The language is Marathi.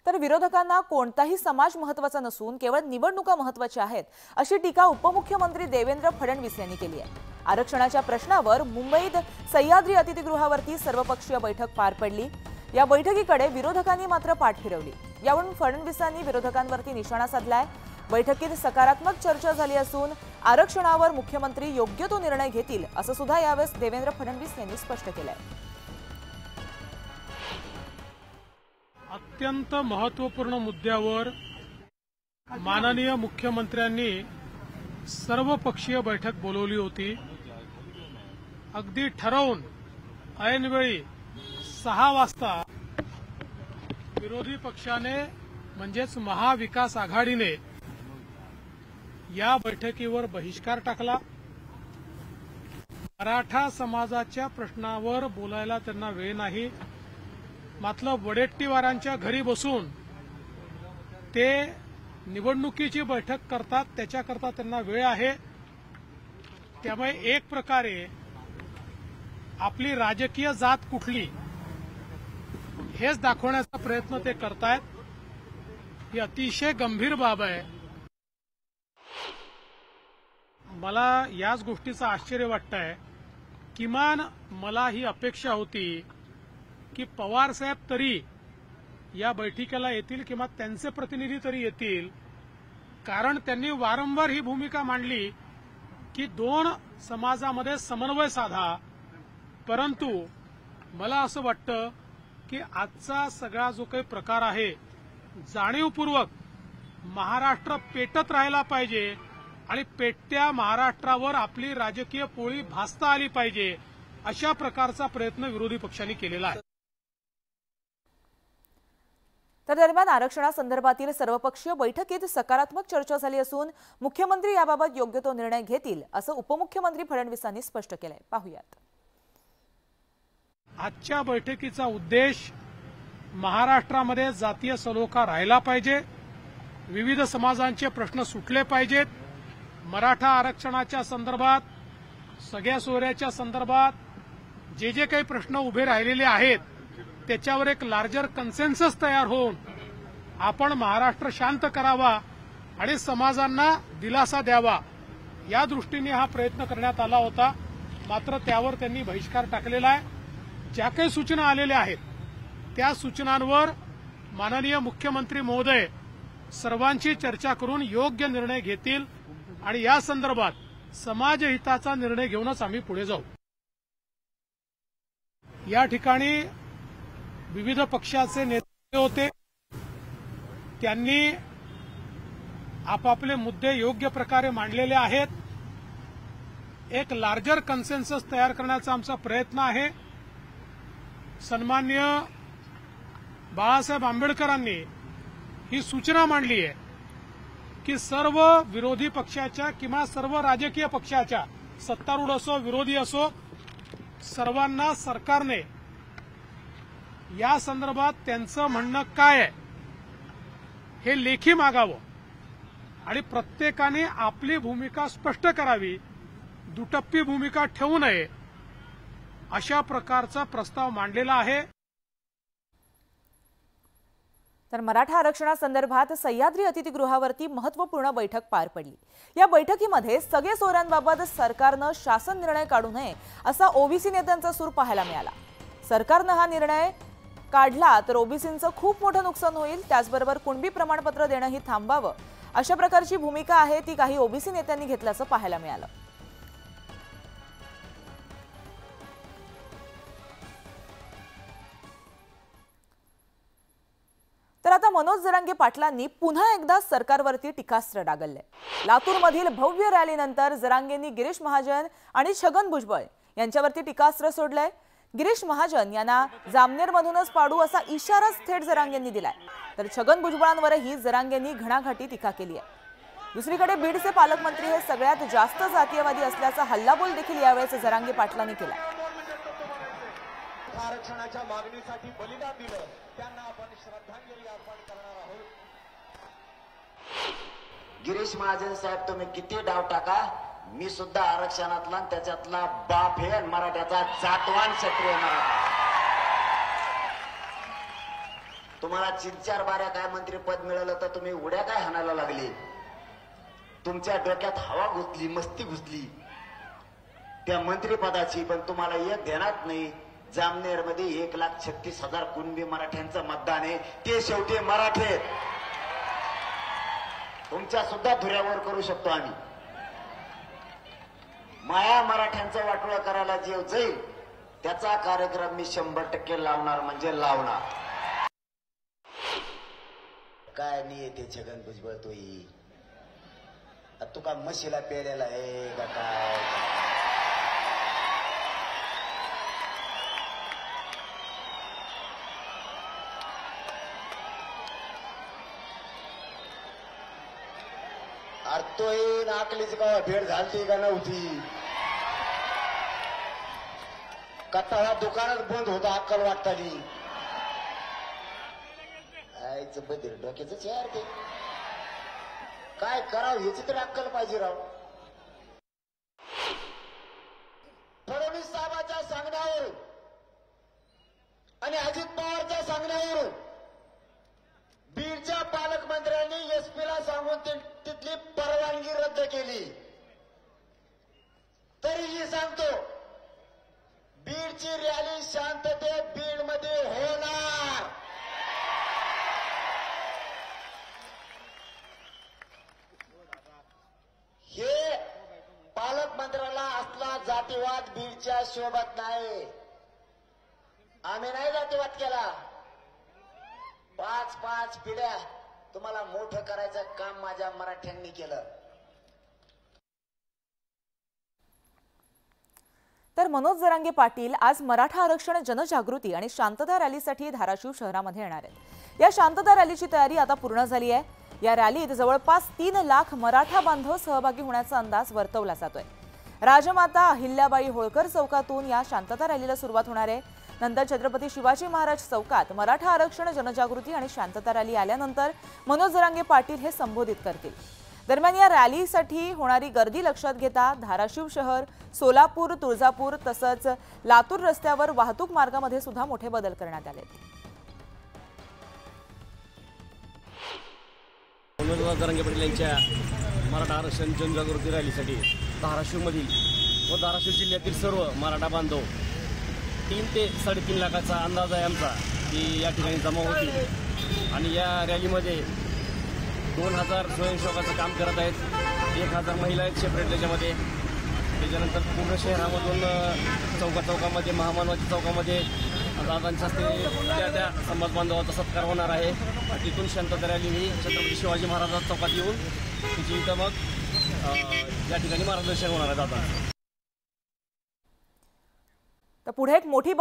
तर विरोधकांना कोणताही समाज महत्त्वाचा नसून केवळ निवडणुका महत्त्वाच्या आहेत अशी टीका उपमुख्यमंत्री देवेंद्र फडणवीस यांनी केली आहे। आरक्षणाच्या प्रश्नावर मुंबईत सह्याद्री अतिथीगृहावरती सर्वपक्षीय बैठक पार पडली। या बैठकीकडे विरोधकांनी मात्र पाठ फिरवली। यावरून फडणवीसांनी विरोधकांवरती निशाणा साधलाय। बैठकीत सकारात्मक चर्चा झाली असून आरक्षणावर मुख्यमंत्री योग्य तो निर्णय घेतील असं सुद्धा यावेळेस देवेंद्र फडणवीस यांनी स्पष्ट केलंय। अत्यंत महत्त्वपूर्ण मुद्द्यावर माननीय मुख्यमंत्र्यांनी सर्वपक्षीय बैठक बोलवली होती। अगदी ठरवून ऐनवेळी 6 वाजता विरोधी पक्षाने म्हणजेच महाविकास आघाडीने या बैठकीवर बहिष्कार टाकला। मराठा समाजाच्या प्रश्नावर बोलायला त्यांना वेळ नाही, मात्र वडेट्टीवारांच्या घरी बसून ते निवडणुकीची बैठक करतात, त्याच्याकरता त्यांना वेळ आहे। त्यामुळे एक प्रकारे आपली राजकीय जात कुठली हेच दाखवण्याचा प्रयत्न ते करतायत। ही अतिशय गंभीर बाब आहे। मला याच गोष्टीचं आश्चर्य वाटतंय, किमान मला ही अपेक्षा होती की पवार साहेब तरी या बैठकीला येतील किंवा त्यांचे प्रतिनिधी तरी येतील, कारण त्यांनी वारंवार ही भूमिका मांडली की 2 समाजामध्ये समन्वय साधा। परंतु मला असं वाटतं की आजचा सगळा जो काही प्रकार आहे जाणीवपूर्वक महाराष्ट्र पेटत राहिला पाहिजे आणि पेटत्या महाराष्ट्रावर आपली राजकीय पोळी भासता आली पाहिजे, अशा प्रकारचा प्रयत्न विरोधी पक्षांनी केलेला आहे। तर दरम्यान आरक्षणासंदर्भातील सर्वपक्षीय बैठकीत सकारात्मक चर्चा झाली असून मुख्यमंत्री याबाबत योग्य तो निर्णय घेतील असं उपमुख्यमंत्री फडणवीसांनी स्पष्ट केलंय। पाहूयात। आजच्या बैठकीचा उद्देश महाराष्ट्रामध्ये जातीय सलोखा राहिला पाहिजे, विविध समाजांचे प्रश्न सुटले पाहिजेत, मराठा आरक्षणाच्या संदर्भात, सगळ्या सोयऱ्याच्या संदर्भात जे काही प्रश्न उभे राहिलेले आहेत त्याच्यावर एक लार्जर कन्सेन्सस तयार होऊन आपण महाराष्ट्र शांत करावा आणि समाजांना दिलासा द्यावा, या दृष्टीने हा प्रयत्न करण्यात आला होता। मात्र त्यावर त्यांनी बहिष्कार टाकलेला आहे। ज्या काही सूचना आलेल्या आहेत त्या सूचनांवर माननीय मुख्यमंत्री महोदय सर्वांची चर्चा करून योग्य निर्णय घेतील आणि या संदर्भात समाजहिताचा निर्णय घेऊनच आम्ही पुढे जाऊ। या ठिकाणी विविध पक्षाचे नेते होते, त्यांनी आपापले मुद्दे योग्य प्रकारे मांडलेले आहेत। एक लार्जर कन्सेन्सस तयार करण्याचा आमचा प्रयत्न आहे। सन्माननीय बाळासाहेब आंबेडकरांनी ही सूचना मांडली आहे की सर्व विरोधी पक्षाच्या किंवा सर्व राजकीय पक्षाच्या, सत्तारूढ असो विरोधी असो, सर्वांना सरकारने या संदर्भात त्यांचं म्हणणं काय आहे हे लेखी मागावं आणि प्रत्येकाने आपली भूमिका स्पष्ट करावी, दुटप्पी भूमिका ठेवू नये, अशा प्रकारचा प्रस्ताव मांडलेला आहे। तर मराठा आरक्षणासंदर्भात सह्याद्री अतिथीगृहावरती महत्त्वपूर्ण बैठक पार पडली। या बैठकीमध्ये सगळे सोयऱ्यांबाबत सरकारनं शासन निर्णय काढू नये असा ओबीसी नेत्यांचा सूर पाहायला मिळाला। सरकारनं हा निर्णय काढला तर ओबीसींचं खूप मोठं नुकसान होईल, त्याचबरोबर कुणबी प्रमाणपत्र देणंही थांबावं, अशा प्रकारची भूमिका आहे ती काही ओबीसी नेत्यांनी घेतल्याचं पाहायला मिळालं। तर आता मनोज जरांगे पाटलांनी पुन्हा एकदा सरकारवरती टीकास्त्र डागलले। लातूरमधील भव्य रॅलीनंतर जरांगेंनी गिरीश महाजन आणि छगन भुजबळ यांच्यावरती टीकास्त्र सोडलंय। गिरीश महाजन यांना जामनेरमधूनच पाडू असा इशारा थेट जरांगेंनी दिलाय, तर छगन भुजबळांवरही जरांगेंनी घणाघाती टीका केली आहे। दुसरीकडे बीडचे पालकमंत्री हे सगळ्यात जास्त जातीयवादी असल्याचा हल्लाबोल देखील यावेळेस जरांगे पाटलांनी केला। आरक्षणाच्या मागणीसाठी बलिदान दिलं त्यांना आपण श्रद्धांजली अर्पण करणार आहोत। गिरीश महाजन साहेब, तुम्ही किती डाव टाका, मी सुद्धा आरक्षणातला त्याच्यातला बाप आहे, मराठ्याचा जातवान क्षत्रिय मराठा। तुम्हाला 3-4 बाऱ्या काय मंत्रीपद मिळालं तर तुम्ही उड्या काय हाणायला लागले? तुमच्या डोक्यात हवा घुसली, मस्ती घुसली त्या मंत्रिपदाची, पण तुम्हाला एक ध्यानात नाही. जामनेर मध्ये 1,36,000 कुणबी मराठ्यांचं मतदान आहे. ते शेवटी मराठे तुमच्या सुद्धा धुऱ्यावर करू शकतो आम्ही. माया मराठ्यांचं वाटोळं करायला जे जाईल त्याचा कार्यक्रम मी 100% लावणार म्हणजे लावणार. काय नाही येते छगन भुजबळ तोही तू का म्हशीला पेलेला आहे का काय? तोही नाकलीची का भेट झालती का नव्हती? कट्टा दुकानात बंद होता अक्कल वाटतानी. आईचं बदल डोक्याच यार ते काय करावं ह्याची तरी अक्कल पाहिजे राव. फडणवीस साहेबांच्या सांगण्यावरून आणि अजित पवारच्या सांगण्यावरून बीडच्या पालकमंत्र्यांनी एसपीला सांगून तिथली परवानगी रद्द केली. तरीही सांगतो बीडची रॅली शांततेत बीडमध्ये होणार. हे पालकमंत्र्याला असला जातीवाद बीडच्या शोभत नाही. आम्ही नाही जातीवाद केला. 5 पिढ्या तुम्हाला मोठं करायचं काम माझ्या मराठ्यांनी केलं. तर मनोज जरांगे पाटील आज मराठा आरक्षण जनजागृती आणि शांतता रॅलीसाठी धाराशिव शहरामध्ये येणार आहेत. या शांतता रॅलीची तयारी आता पूर्ण झाली आहे. या रॅलीत जवळपास 3 लाख मराठा बांधव सहभागी होण्याचा अंदाज वर्तवला जातोय. राजमाता अहिल्याबाई होळकर चौकातून या शांतता रॅलीला सुरुवात होणार आहे. नंतर छत्रपती शिवाजी महाराज चौकात मराठा आरक्षण जनजागृती आणि शांतता रॅली आल्यानंतर मनोज जरांगे पाटील हे संबोधित करतील. दरम्यान या रॅलीसाठी होणारी गर्दी लक्षात घेता धाराशिव शहर, सोलापूर, तुळजापूर तसंच लातूर रस्त्यावर वाहतूक मार्गामध्ये सुद्धा मोठे बदल करण्यात आले. मनोज जरांगे पाटील यांच्या मराठा आरक्षण जनजागृती रॅलीसाठी धाराशिवमधील व धाराशिव जिल्ह्यातील सर्व मराठा बांधव 3 ते 3.5 लाखाचा अंदाज आहे आमचा की या ठिकाणी जमा होतील. आणि या रॅलीमध्ये 2000 स्वयंसेवकाचं काम करत आहेत. 1000 महिला आहेत सेपरेट त्याच्यामध्ये. त्याच्यानंतर पूर्ण शहरामधून चौकामध्ये महामानवाच्या चौकामध्ये दादांच्या हस्ते त्या समाज बांधवाचा सत्कार होणार आहे. तिथून शांतता रॅली ही छत्रपती शिवाजी महाराजांच्या चौकात येऊन तिची इथं मग या ठिकाणी मार्गदर्शन होणार आहे दादा. तर पुढे एक मोठी